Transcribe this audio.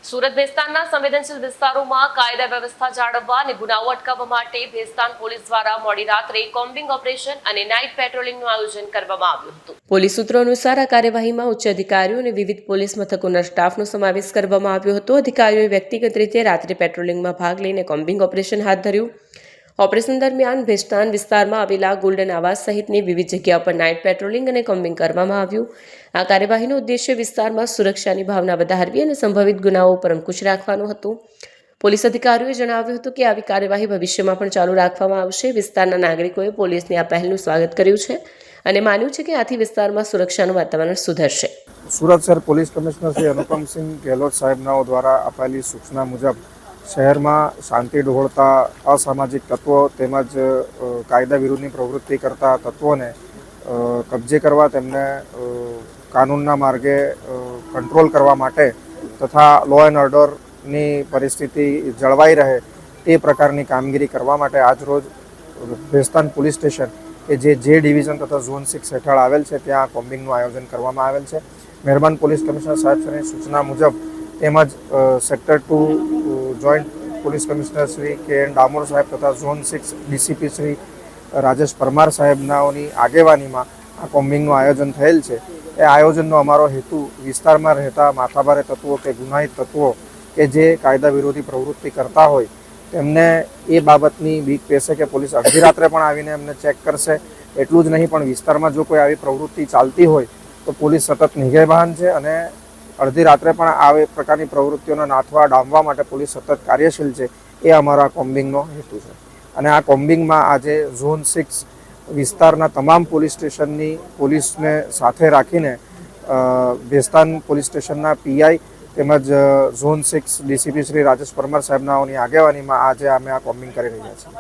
સુરત ભેસ્તાનના સંવેદનશીલ વિસ્તારોમાં કાયદા વ્યવસ્થા જાળવવા અને ગુનાઓ અટકાવવા માટે ભેસ્તાન પોલીસ દ્વારા મોડી રાત્રે કોમ્બિંગ ઓપરેશન અને નાઇટ પેટ્રોલિંગનું આયોજન કરવામાં આવ્યું હતું। પોલીસ સૂત્રો અનુસાર આ કાર્યવાહીમાં ઉચ્ચ અધિકારીઓ અને વિવિધ પોલીસ મથકોના સ્ટાફનો સમાવેશ કરવામાં આવ્યો હતો। અધિકારીઓએ વ્યક્તિગત રીતે રાત્રે પેટ્રોલિંગમાં ભાગ લઈને કોમ્બિંગ ઓપરેશન હાથ ધર્યું। ઓપરેશન દરમિયાન ભેસ્તાન વિસ્તારમાં આવેલા ગોલ્ડન આવાસ સહિતની વિવિધ જગ્યાઓ પર નાઇટ પેટ્રોલિંગ અને કોમ્બિંગ કરવામાં આવ્યું। આ કાર્યવાહીનો ઉદ્દેશ્ય વિસ્તારમાં સુરક્ષાની ભાવના વધારવી અને સંભવિત ગુનાઓ પર અંકુશ રાખવાનો હતો। પોલીસ અધિકારીઓએ જણાવ્યું હતું કે આવી કાર્યવાહી ભવિષ્યમાં પણ ચાલુ રાખવામાં આવશે। વિસ્તારના નાગરિકોએ પોલીસની આ પહેલનું સ્વાગત કર્યું છે અને માન્યું છે કે આથી વિસ્તારમાં સુરક્ષાનું વાતાવરણ સુધરશે। સુરત શહેર પોલીસ કમિશનર શ્રી અનુપમસિંહ ગેહલોત સાહેબનાઓ દ્વારા અપાયેલી સૂચના મુજબ શહેરમાં શાંતિ ડહોળતા અસામાજિક તત્વો તેમજ કાયદા વિરુદ્ધની પ્રવૃત્તિ કરતા તત્વોને કબજે કરવા, તેમને કાનૂનના માર્ગે કંટ્રોલ કરવા માટે તથા લો એન્ડ ઓર્ડરની પરિસ્થિતિ જળવાઈ રહે તે પ્રકારની કામગીરી કરવા માટે આજરોજ ભેસ્તાન પોલીસ સ્ટેશન કે જે ડિવિઝન તથા ઝોન 6 હેઠળ આવેલ છે ત્યાં કોમ્બિંગનું આયોજન કરવામાં આવેલ છે। મહેરબાન પોલીસ કમિશનર સાહેબની સૂચના મુજબ તેમજ sector 2 joint police commissioner Shri K N. Damor સાહેબ તથા ઝોન 6 ડીસીપી શ્રી રાજેશ પરમાર સાહેબનાઓની આગેવાનીમાં આ કોમ્બિંગનું આયોજન થયેલ છે। એ આયોજનનો અમારો હેતુ વિસ્તારમાં રહેતા માથાભારે તત્વો કે ગુનાહિત તત્વો કે જે કાયદા વિરોધી પ્રવૃત્તિ કરતા હોય તેમને એ બાબતની બીક પેશે કે પોલીસ અડધી રાત્રે પણ આવીને એમને ચેક કરશે। એટલું જ નહીં, પણ વિસ્તારમાં જો કોઈ આવી પ્રવૃત્તિ ચાલતી હોય તો પોલીસ સતત નિગેબાન છે અને અડધી રાત્રે પણ આવી પ્રકારની પ્રવૃત્તિઓને નાથવા ડામવા માટે પોલીસ સતત કાર્યશીલ છે। એ અમારા કોમ્બિંગનો હેતુ છે અને આ કોમ્બિંગમાં આજે ઝોન 6 વિસ્તારના તમામ પોલીસ સ્ટેશનની પોલીસને સાથે રાખીને ભેસ્તાન પોલીસ સ્ટેશનના પીઆઈ તેમજ ઝોન 6 ડીસીપી શ્રી રાજેશ પરમાર સાહેબનાઓની આગેવાનીમાં આજે અમે આ કોમ્બિંગ કરી રહ્યા છીએ।